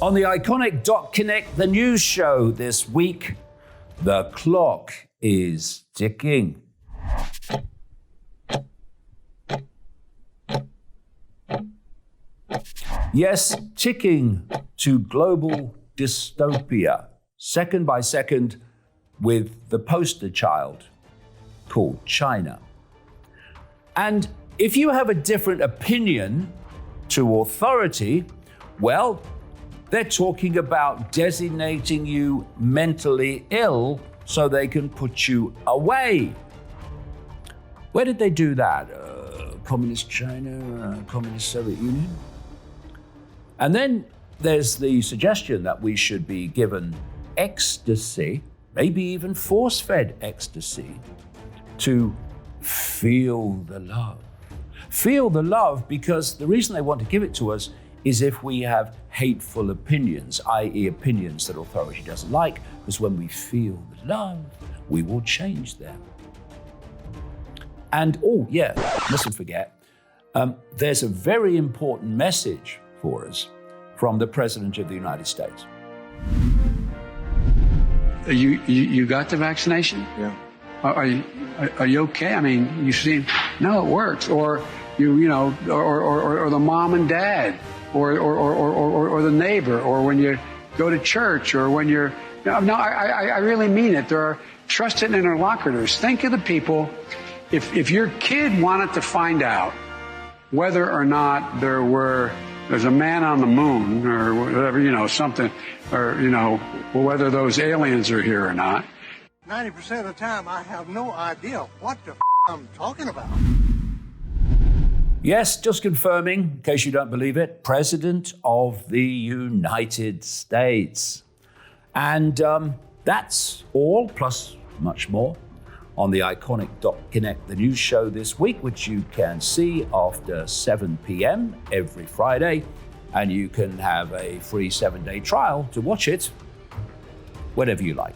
On the Iconic.Connect, the news show this week, the clock is ticking. Yes, ticking to global dystopia, second by second, with the poster child called China. And if you have a different opinion to authority, well, they're talking about designating you mentally ill so they can put you away. Where did they do that? Communist China, Communist Soviet Union? And then there's the suggestion that we should be given ecstasy, maybe even force-fed ecstasy, to feel the love. Feel the love because the reason they want to give it to us is if we have hateful opinions, i.e. opinions that authority doesn't like, because when we feel the love, we will change them. And, mustn't forget, there's a very important message for us from the President of the United States. You got the vaccination? Yeah. Are you okay? I mean, you see, no, it works. Or or the mom and dad, or the neighbor, or when you go to church, or when you're. No, I really mean it. There are trusted interlocutors. Think of the people. If your kid wanted to find out whether or not there's a man on the moon or whatever, something, or, whether those aliens are here or not. 90% of the time, I have no idea what the I'm talking about. Yes, just confirming, in case you don't believe it, President of the United States. And that's all, plus much more, on the Iconic.Connect, the news show this week, which you can see after 7 p.m. every Friday. And you can have a free 7-day trial to watch it whenever you like.